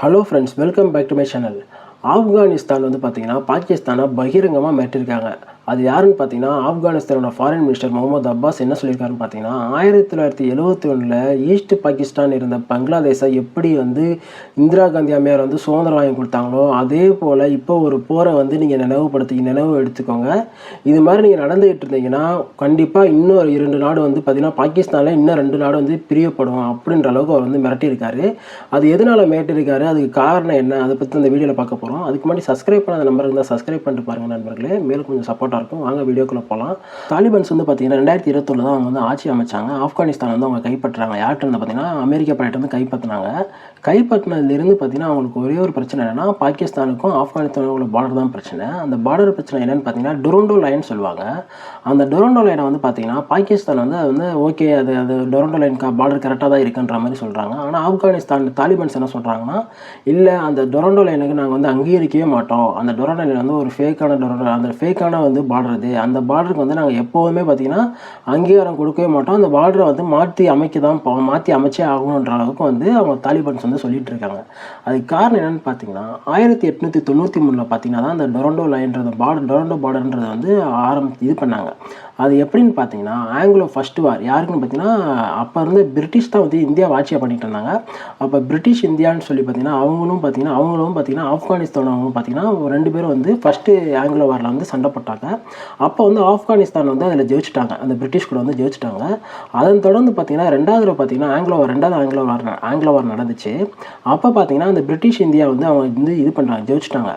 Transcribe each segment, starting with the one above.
Hello friends, welcome back to my channel. Afghanistan வந்து பார்த்திங்கன்னா பாகிஸ்தானை பகிரங்கமாக மிரட்டியிருக்காங்க. அது யாருன்னு பார்த்தீங்கன்னா, ஆப்கானிஸ்தானோட ஃபாரின் மினிஸ்டர் முகமது அப்பாஸ் என்ன சொல்லியிருக்காருன்னு பார்த்தீங்கன்னா, 1971 ஈஸ்ட் பாகிஸ்தான் இருந்த பங்களாதேஷை எப்படி வந்து இந்திரா காந்தி அம்மையார் வந்து சுதந்திரம் வாங்கி கொடுத்தாங்களோ, அதே போல் இப்போ ஒரு போரை வந்து நீங்கள் நினைவு எடுத்துக்கோங்க. இது மாதிரி நீங்கள் நடந்துகிட்டு இருந்தீங்கன்னா கண்டிப்பாக இன்னும் 2 நாடு வந்து பார்த்திங்கன்னா பாகிஸ்தானில் இன்னும் 2 நாடு வந்து பிரியப்படும் அப்படின்ற அளவுக்கு அவர் வந்து மிரட்டியிருக்காரு. அது எதனால் மிரட்டியிருக்காரு, அதுக்கு காரணம் என்ன, அதை பற்றி இந்த வீடியோவில் பார்க்க போகிறோம். அதுக்கு முன்னாடி சப்ஸ்கிரைப் பண்ணாத நம்பர் இருந்தால் சப்ஸ்கிரைப் பண்ணிட்டு பாருங்கள் நண்பர்களே. மேலும் கொஞ்சம் சப்போர்ட்டாக இருக்கும். வாங்க வீடியோக்குள்ளே போகலாம். தாலிபான்ஸ் வந்து பார்த்தீங்கன்னா 2021 தான் அவங்க வந்து ஆட்சி அமைச்சாங்க. ஆப்கானிஸ்தான் வந்து அவங்க கைப்பற்றாங்க. யார்கிட்ட வந்து பார்த்தீங்கன்னா அமெரிக்கா படையிட்ட வந்து கைப்பற்றினாங்க. கைப்பற்றினதுலேருந்து பார்த்தீங்கன்னா அவங்களுக்கு ஒரே ஒரு பிரச்சனை என்னென்னா, பாகிஸ்தானுக்கும் ஆப்கானிஸ்தானுக்கும் பார்டர் தான் பிரச்சனை. அந்த பார்டர் பிரச்சனை என்னென்னு பார்த்தீங்கன்னா டொரண்டோ லைன் சொல்லுவாங்க. அந்த டொரண்டோ லைனை வந்து பார்த்தீங்கன்னா பாகிஸ்தான் வந்து அது வந்து ஓகே, அது டொரண்டோ லைன் பார்டர் கரெக்டாக தான் இருக்குன்ற மாதிரி சொல்கிறாங்க. ஆனால் ஆப்கானிஸ்தான் தாலிபான்ஸ் என்ன சொல்கிறாங்கன்னா, இல்லை அந்த டொரண்டோ லைனுக்கு நாங்கள் வந்து அங்கீகரிக்கவே மாட்டோம். அந்த டொரண்டோ லைன் வந்து ஒரு ஃபேக்கான டொரண்டோ, அந்த ஃபேக்கான வந்து பார்டர் இது. அந்த பார்டருக்கு வந்து நாங்கள் எப்போதுமே பார்த்தீங்கன்னா அங்கீகாரம் கொடுக்கவே மாட்டோம். அந்த பார்டரை வந்து மாற்றி அமைச்சே ஆகணுன்ற அளவுக்கு வந்து அவங்க தாலிபான்ஸ் வந்து சொல்லிட்டு இருக்காங்க. அதுக்கு காரணம் என்னென்னு பார்த்தீங்கன்னா, 1893 பார்த்தீங்கன்னா தான் அந்த டொரண்டோ லைன்றது டொரண்டோ பார்டர்ன்றது வந்து இது பண்ணாங்க. அது எப்படின்னு பார்த்தீங்கன்னா, ஆங்கிலோ ஃபர்ஸ்ட் வார் யாருக்குன்னு பார்த்தீங்கன்னா, அப்போ இருந்து பிரிட்டிஷ் தான் வந்து இந்தியாவை ஆட்சியாக பண்ணிட்டு இருந்தாங்க. அப்போ பிரிட்டிஷ் இந்தியான்னு சொல்லி பார்த்தீங்கன்னா அவங்களும் பார்த்தீங்கன்னா ஆப்கானிஸ்தானவங்களும் பார்த்தீங்கன்னா 2 பேரும் வந்து ஃபஸ்ட்டு ஆங்கிலோ வாரில் வந்து சண்டை போட்டாங்க. அப்போ வந்து ஆப்கானிஸ்தான் வந்து அதில் ஜெயிச்சிட்டாங்க. அந்த பிரிட்டிஷ் கூட வந்து ஜெயிச்சிட்டாங்க. அதன் தொடர்ந்து பார்த்தீங்கன்னா 2வது பார்த்தீங்கன்னா ஆங்கிலோ வார் நடந்துச்சு. அப்போ பார்த்தீங்கன்னா அந்த பிரிட்டிஷ் இந்தியா வந்து அவங்க வந்து இது பண்ணுறாங்க, ஜெயிச்சிட்டாங்க.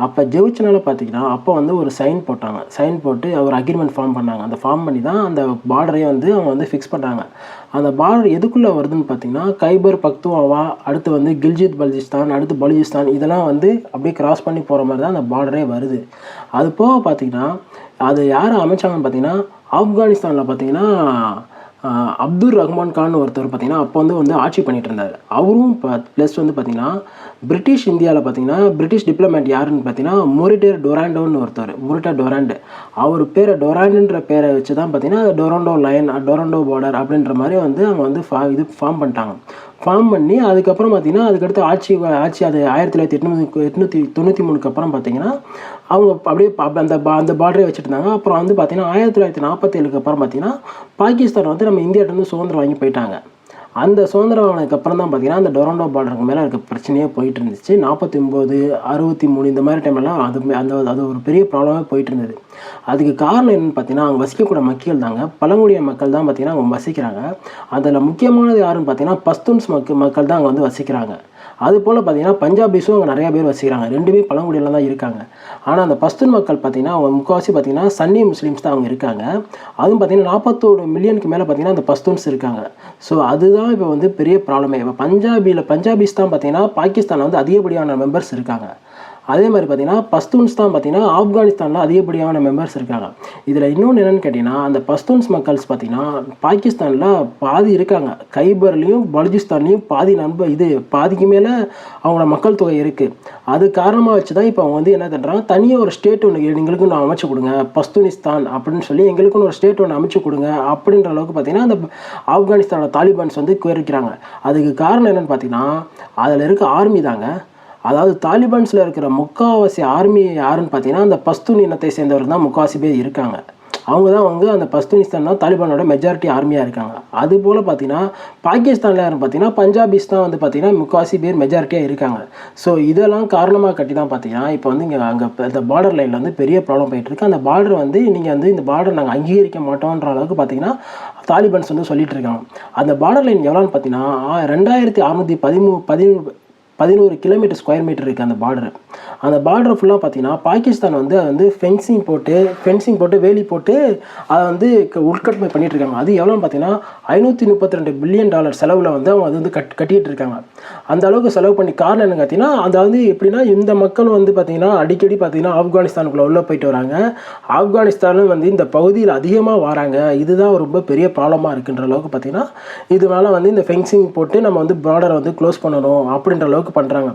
அப்போ ஜெயிச்சனால பார்த்தீங்கன்னா அப்போ வந்து ஒரு சைன் போட்டு ஒரு அக்ரிமெண்ட் ஃபார்ம் பண்ணாங்க. அந்த ஃபார்ம் பண்ணி தான் அந்த பார்டரையும் வந்து அவங்க வந்து ஃபிக்ஸ் பண்ணுறாங்க. அந்த பார்டர் எதுக்குள்ளே வருதுன்னு பார்த்தீங்கன்னா, கைபர் பக்துவாவா, அடுத்து வந்து கில்ஜித் பல்ஜிஸ்தான், அடுத்து பலுஜிஸ்தான், இதெல்லாம் வந்து அப்படியே கிராஸ் பண்ணி போகிற மாதிரி தான் அந்த பார்டரே வருது. அது போக பார்த்தீங்கன்னா அது யார் அமைச்சாங்கன்னு பார்த்தீங்கன்னா, ஆப்கானிஸ்தானில் பார்த்தீங்கன்னா அப்துல் ரஹ்மான் கான் ஒருத்தர் பார்த்தீங்கன்னா அப்போ வந்து ஆட்சி பண்ணிட்டு இருந்தார். அவரும் ப்ளஸ் வந்து பார்த்தீங்கன்னா பிரிட்டிஷ் இந்தியாவில் பார்த்தீங்கன்னா பிரிட்டிஷ் டிப்ளமேட் யாருன்னு பார்த்தீங்கன்னா மொரிட்டர் டொராண்டோன்னு ஒருத்தர். மொரிட்டர் டொராண்டு, அவர் பேரை டொராண்டுன்ற பேரை வச்சு தான் பார்த்தீங்கன்னா டொரண்டோ லைன், டொரண்டோ பார்டர் அப்படின்ற மாதிரி வந்து அவங்க வந்து ஃபார்ம் பண்ணிட்டாங்க. ஃபார்ம் பண்ணி அதுக்கப்புறம் பார்த்தீங்கன்னா அதுக்கடுத்து ஆட்சி அது 1893 அப்புறம் பார்த்தீங்கன்னா அவங்க அப்படியே அந்த பார்டரே வச்சுட்டு இருந்தாங்க. அப்புறம் வந்து பார்த்தீங்கன்னா 1947 அப்புறம் பார்த்தீங்கன்னா பாகிஸ்தான் வந்து நம்ம இந்தியாட்ட வந்து சுதந்திரம் வாங்கி போயிட்டாங்க. அந்த சுதந்திரம் வாங்கினதுக்கப்புறம் தான் பார்த்தீங்கன்னா அந்த டொரண்டோ பார்டருக்கு மேலே இருக்க பிரச்சனையே போயிட்டு இருந்துச்சு. 49, 63 இந்த மாதிரி டைம்லாம் அது ஒரு பெரிய ப்ராப்ளமாக போயிட்டு இருந்தது. அதுக்கு காரணம் என்னென்னு பார்த்தீங்கன்னா, அவங்க வசிக்கக்கூடிய மக்கள் தாங்க, பழங்குடியின மக்கள் தான் பார்த்தீங்கன்னா அவங்க வசிக்கிறாங்க. அதில் முக்கியமானது யாருன்னு பார்த்தீங்கன்னா பஸ்தூன்ஸ் மக்கள் தான் அங்கே வந்து வசிக்கிறாங்க. அதுபோல் பார்த்தீங்கன்னா பஞ்சாபிஸும் அங்கே நிறையா பேர் வசிக்கிறாங்க. 2மே பழங்குடியில் தான் இருக்காங்க. ஆனால் அந்த பஸ்தூன் மக்கள் பார்த்தீங்கன்னா அவங்க முக்கால்வாசி பார்த்தீங்கன்னா சன்னி முஸ்லீம்ஸ் தான் அவங்க இருக்காங்க. அதுவும் பார்த்தீங்கன்னா 41 மில்லியனுக்கு மேலே பார்த்தீங்கன்னா அந்த பஸ்தூன்ஸ் இருக்காங்க. ஸோ அதுதான் இப்போ வந்து பெரிய ப்ராப்ளமே. இப்போ பஞ்சாபிஸ் தான் பார்த்தீங்கன்னா பாகிஸ்தானில் வந்து அதிகப்படியான மெம்பர்ஸ் இருக்காங்க. அதே மாதிரி பார்த்தீங்கன்னா பஸ்தூன்ஸ் தான் பார்த்தீங்கன்னா ஆப்கானிஸ்தானில் அதிகப்படியான மெம்பர்ஸ் இருக்காங்க. இதில் இன்னொன்று என்னென்னு கேட்டிங்கன்னா, அந்த பஸ்தூன்ஸ் மக்கள்ஸ் பார்த்தீங்கன்னா பாகிஸ்தானில் பாதி இருக்காங்க. கைபர்லேயும் பலுஜிஸ்தான்லேயும் பாதிக்கு மேலே அவங்களோட மக்கள் தொகை இருக்குது. அது காரணமாக வச்சு தான் இப்போ அவங்க வந்து என்ன பண்ணுறாங்க, தனியாக ஒரு ஸ்டேட் ஒன்று எங்களுக்குன்னு அமைச்சு கொடுங்க, பஸ்தூனிஸ்தான் அப்படின்னு சொல்லி எங்களுக்குன்னு ஒரு ஸ்டேட் ஒன்று அமைச்சு கொடுங்க அப்படின்ற அளவுக்கு பார்த்தீங்கன்னா அந்த ஆப்கானிஸ்தானோட தாலிபான்ஸ் வந்து கோரிக்கிறாங்க. அதுக்கு காரணம் என்னென்னு பார்த்தீங்கன்னா, அதில் இருக்க ஆர்மி தாங்க. அதாவது தாலிபான்ஸில் இருக்கிற முக்கால்வாசி ஆர்மி யாருன்னு பார்த்தீங்கன்னா அந்த பஸ்தூன் இனத்தை சேர்ந்தவர்கள் தான் முக்கால்வாசி பேர் இருக்காங்க. அவங்க தான் வந்து அந்த பஸ்தூனிஸ்தான் தான் தாலிபானோட மெஜாரிட்டி ஆர்மியாக இருக்காங்க. அதுபோல் பார்த்தீங்கன்னா பாகிஸ்தானில் யாருன்னு பார்த்தீங்கன்னா பஞ்சாபிஸ் தான் வந்து பார்த்தீங்கன்னா முக்கால்வாசி பேர் மெஜாரிட்டியாக இருக்காங்க. ஸோ இதெல்லாம் காரணமாக கட்டி தான் பார்த்தீங்கன்னா இப்போ வந்து இங்கே அங்கே இந்த பார்டர் லைனில் வந்து பெரிய ப்ராப்ளம் போயிட்டுருக்கு. அந்த பார்டர் வந்து நீங்கள் வந்து இந்த பார்டர் நாங்கள் அங்கீகரிக்க மாட்டோன்ற அளவுக்கு பார்த்தீங்கன்னா தாலிபான்ஸ் வந்து சொல்லிட்டு இருக்காங்க. அந்த பார்டர் லைன் எவ்வளோன்னு பார்த்தீங்கன்னா 2611 கிலோமீட்டர் ஸ்கொயர் மீட்டர் இருக்குது அந்த பார்டரு. அந்த பார்டர் ஃபுல்லாக பார்த்தீங்கன்னா பாகிஸ்தான் வந்து அது வந்து ஃபென்சிங் போட்டு வேலி போட்டு அதை வந்து உட்கட்டமை பண்ணிகிட்டு இருக்காங்க. அது எவ்வளோன்னு பார்த்தீங்கன்னா $532 பில்லியன் செலவில் வந்து அவங்க அது வந்து கட்டிகிட்டு இருக்காங்க. அந்த அளவுக்கு செலவு பண்ணி காரணம் என்னன்னு பார்த்தீங்கன்னா, அதாவது எப்படின்னா இந்த மக்கள் வந்து பார்த்தீங்கன்னா அடிக்கடி பார்த்தீங்கன்னா ஆப்கானிஸ்தானுக்குள்ளே உள்ளே போயிட்டு வராங்க. ஆப்கானிஸ்தானும் வந்து இந்த பகுதியில் அதிகமாக வராங்க. இதுதான் ரொம்ப பெரிய ப்ராப்ளமாக இருக்குன்ற அளவுக்கு பார்த்தீங்கன்னா இதனால வந்து இந்த ஃபென்சிங் போட்டு நம்ம வந்து பார்டரை வந்து க்ளோஸ் பண்ணணும் அப்படின்ற அளவுக்கு அளவுக்கு பண்ணுறாங்க.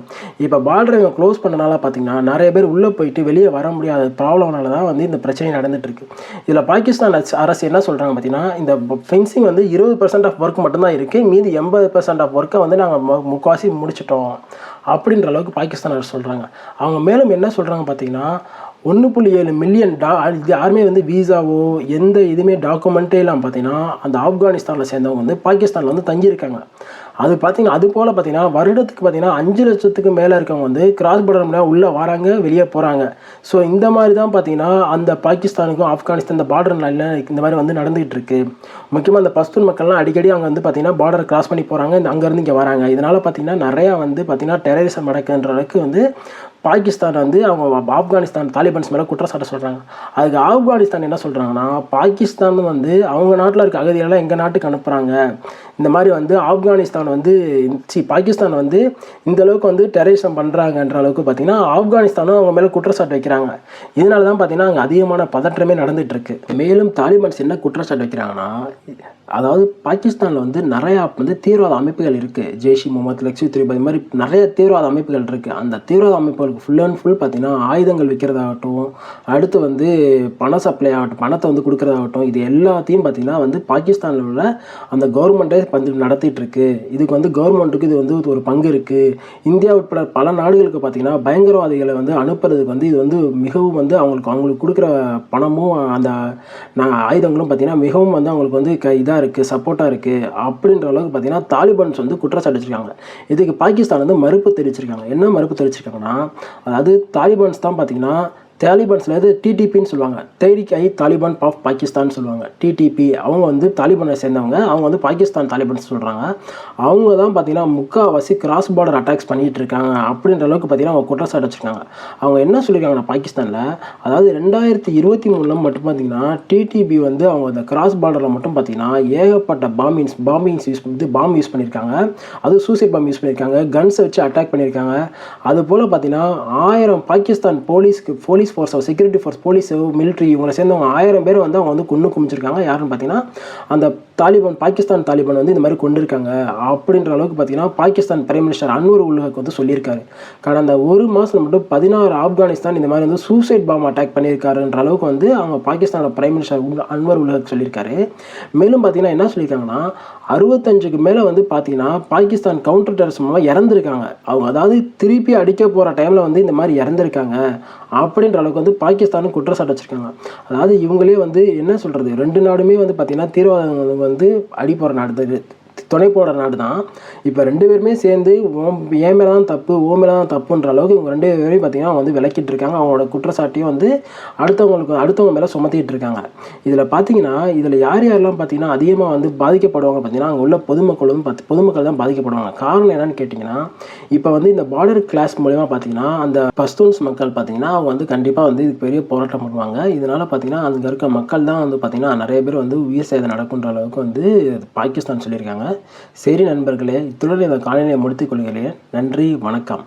இப்போ பார்டரை இவங்க க்ளோஸ் பண்ணனால பார்த்தீங்கன்னா நிறைய பேர் உள்ளே போயிட்டு வெளியே வர முடியாத ப்ராப்ளம்னால தான் வந்து இந்த பிரச்சனை நடந்துகிட்ருக்கு. இதில் பாகிஸ்தான் அரசு என்ன சொல்கிறாங்க பார்த்தீங்கன்னா, இந்த ஃபென்சிங் வந்து 20% ஆஃப் ஒர்க் மட்டும்தான் இருக்குது, மீதி 80% ஆஃப் ஒர்க்கை வந்து நாங்கள் முக்கால்வாசி முடிச்சிட்டோம் அப்படின்ற அளவுக்கு பாகிஸ்தான் அரசு சொல்கிறாங்க. அவங்க மேலும் என்ன சொல்கிறாங்க பார்த்தீங்கன்னா, 1.7 மில்லியன் யாருமே வந்து வீசாவோ எந்த இதுவுமே டாக்குமெண்ட்டே இல்லாமல் பார்த்தீங்கன்னா அந்த ஆப்கானிஸ்தானில் சேர்ந்தவங்க வந்து பாகிஸ்தானில் வந்து தங்கியிருக்காங்க. அது பார்த்தீங்கன்னா அது போல் பார்த்தீங்கன்னா வருடத்துக்கு பார்த்தீங்கன்னா 5 லட்சத்துக்கு மேலே இருக்கவங்க வந்து கிராஸ் பார்டர் மூலம் உள்ளே வராங்க, வெளியே போகிறாங்க. ஸோ இந்த மாதிரி தான் பார்த்தீங்கன்னா அந்த பாகிஸ்தானுக்கும் ஆப்கானிஸ்தான் இந்த பார்டர் லைனில் இந்த மாதிரி வந்து நடந்துகிட்டு இருக்கு. முக்கியமாக அந்த பஸ்தூன் மக்கள்லாம் அடிக்கடி அங்கே வந்து பார்த்தீங்கன்னா பார்டர் கிராஸ் பண்ணி போகிறாங்க, அங்கேருந்து இங்கே வராங்க. இதனால் பார்த்தீங்கன்னா நிறையா வந்து பார்த்தீங்கன்னா டெரரிசம் நடக்குன்ற அளவுக்கு வந்து பாகிஸ்தான் வந்து அவங்க ஆப்கானிஸ்தான் தாலிபான்ஸ் மேலே குற்றச்சாட்டு சொல்கிறாங்க. அதுக்கு ஆப்கானிஸ்தான் என்ன சொல்கிறாங்கன்னா, பாகிஸ்தான் வந்து அவங்க நாட்டில் இருக்க அகதிகளெல்லாம் எங்கள் நாட்டுக்கு அனுப்புகிறாங்க. இந்த மாதிரி வந்து ஆப்கானிஸ்தான் வந்து பாகிஸ்தான் வந்து இந்த அளவுக்கு வந்து டெரரிசம் பண்ணுறாங்கன்ற அளவுக்கு பார்த்தீங்கன்னா ஆப்கானிஸ்தானும் அவங்க மேலே குற்றச்சாட்டு வைக்கிறாங்க. இதனால தான் பார்த்தீங்கன்னா அங்கே அதிகமான பதற்றமே நடந்துகிட்ருக்கு. மேலும் தாலிபான்ஸ் என்ன குற்றச்சாட்டு வைக்கிறாங்கன்னா, அதாவது பாகிஸ்தானில் வந்து நிறையா வந்து தீவிரவாத அமைப்புகள் இருக்குது. ஜெய்ஷ்-இ முகமது, லஷ்கர்-இ-தொய்பா இது மாதிரி நிறைய தீவிரவாத அமைப்புகள் இருக்குது. அந்த தீவிரவாத அமைப்புகளுக்கு ஃபுல் அண்ட் ஃபுல் பார்த்தீங்கன்னா ஆயுதங்கள் விற்கிறதாகட்டும், அடுத்து வந்து பண சப்ளை ஆகட்டும், பணத்தை வந்து கொடுக்குறதாகட்டும், இது எல்லாத்தையும் பார்த்தீங்கன்னா வந்து பாகிஸ்தானில் உள்ள அந்த கவர்மெண்ட்டே வந்து நடத்திட்டு இருக்கு. இதுக்கு வந்து கவர்மெண்ட்டுக்கு இது வந்து ஒரு பங்கு இருக்குது. இந்தியா உட்பட பல நாடுகளுக்கு பார்த்தீங்கன்னா பயங்கரவாதிகளை வந்து அனுப்புறதுக்கு வந்து இது வந்து மிகவும் வந்து அவங்களுக்கு கொடுக்குற பணமும் அந்த ஆயுதங்களும் பார்த்தீங்கன்னா மிகவும் வந்து அவங்களுக்கு வந்து இதாக இருக்குது, சப்போர்ட்டாக இருக்குது அப்படின்ற அளவுக்கு பார்த்தீங்கன்னா தாலிபான்ஸ் வந்து குற்றச்சாட்டு வச்சுருக்காங்க. இதுக்கு பாகிஸ்தான் வந்து மறுப்பு தெரிவிச்சிருக்காங்க. என்ன மறுப்பு தெரிவிச்சிருக்காங்கன்னா, அதாவது தாலிபான்ஸ் தான் பார்த்தீங்கன்னா தாலிபான்ஸில் வந்து டிடிபின்னு சொல்லுவாங்க, தெஹ்ரிக்-இ-தாலிபான் ஆஃப் பாகிஸ்தான் சொல்லுவாங்க. டிடிபி அவங்க வந்து தாலிபானை சேர்ந்தவங்க, அவங்க வந்து பாகிஸ்தான் தாலிபான்ஸ் சொல்கிறாங்க. அவங்க தான் பார்த்தீங்கன்னா முக்கால்வாசி கிராஸ் பார்டர் அட்டாக்ஸ் பண்ணிகிட்டு இருக்காங்க அப்படின்ற அளவுக்கு பார்த்தீங்கன்னா அவங்க குற்றச்சாட்டு வச்சுருக்காங்க. அவங்க என்ன சொல்லியிருக்காங்கன்னா பாகிஸ்தானில், அதாவது 2023 மட்டும் பார்த்தீங்கன்னா டிடிபி வந்து அவங்க அந்த கிராஸ் பார்டரில் மட்டும் பார்த்தீங்கன்னா ஏகப்பட்ட பாம்பிங்ஸ் யூஸ் பண்ணியிருக்காங்க. அதுவும் சூசைட் பாம்பு யூஸ் பண்ணியிருக்காங்க, கன்ஸை வச்சு அட்டாக் பண்ணியிருக்காங்க. அதுபோல் பார்த்தீங்கன்னா 1000 Pakistan police force, security force, police, military இவங்களை சேர்ந்தவங்க 1000 பேர் வந்து அவங்க வந்து கொன்று குமிச்சிருக்காங்க. யாருன்னு பார்த்தீங்கன்னா அந்த பாகிஸ்தான் தாலிபான் வந்து இந்த மாதிரி கொண்டு இருக்காங்க அப்படின்ற அளவுக்கு பார்த்தீங்கன்னா பாகிஸ்தான் பிரைம் மினிஸ்டர் அன்வர் உல்-ஹக் வந்து சொல்லியிருக்காரு. கடந்த ஒரு மாதம் மட்டும் 16 ஆப்கானிஸ்தான் இந்த மாதிரி வந்து சூசைட் பாம்பு அட்டாக் பண்ணியிருக்காருன்ற அளவுக்கு வந்து அவங்க பாகிஸ்தானோட பிரைம் மினிஸ்டர் அன்வர் உல்-ஹக் சொல்லியிருக்காரு. மேலும் பார்த்தீங்கன்னா என்ன சொல்லியிருக்காங்கன்னா, 65க்கு மேலே வந்து பார்த்தீங்கன்னா பாகிஸ்தான் கவுண்டர் டெரரிசம் மூலமாக இறந்துருக்காங்க. அவங்க அதாவது திருப்பி அடிக்க போகிற டைமில் வந்து இந்த மாதிரி இறந்துருக்காங்க அப்படின்ற அளவுக்கு வந்து பாகிஸ்தானும் குற்றச்சாட்டு வச்சுருக்காங்க. அதாவது இவங்களே வந்து என்ன சொல்கிறது, 2 நாடுமே வந்து பார்த்திங்கன்னா தீவிரவாதம் வந்து அடிப்போகிற நாடு, துணை போடுற நாடு தான். இப்போ 2 பேருமே சேர்ந்து என் மேலே தான் தப்பு, ஓ மேலே தான் தப்புன்ற அளவுக்கு இவங்க 2 பேரையும் பார்த்தீங்கன்னா வந்து விளக்கிட்டு இருக்காங்க. அவங்களோட குற்றச்சாட்டையும் வந்து அடுத்தவங்க மேலே சுமத்திட்டு இருக்காங்க. இதில் பார்த்தீங்கன்னா இதில் யாரெல்லாம் பார்த்தீங்கன்னா அதிகமாக வந்து பாதிக்கப்படுவாங்க பார்த்தீங்கன்னா அங்கே உள்ள பொதுமக்கள் தான் பாதிக்கப்படுவாங்க. காரணம் என்னன்னு கேட்டிங்கன்னா, இப்போ வந்து இந்த பார்டர் கிளாஸ் மூலமா பார்த்தீங்கன்னா அந்த பஸ்தூன்ஸ் மக்கள் பார்த்தீங்கன்னா அவங்க வந்து கண்டிப்பாக வந்து இதுக்கு பெரிய போராட்டம் பண்ணுவாங்க. இதனால் பார்த்தீங்கன்னா அங்கே இருக்க மக்கள் தான் வந்து பார்த்தீங்கன்னா நிறைய பேர் வந்து உயிர் சேதம் நடக்குன்ற அளவுக்கு வந்து பாகிஸ்தான் சொல்லியிருக்காங்க. சரி நண்பர்களே, இத்துடன் இந்த காலையை முடித்துக் கொள்கிறேன். நன்றி, வணக்கம்.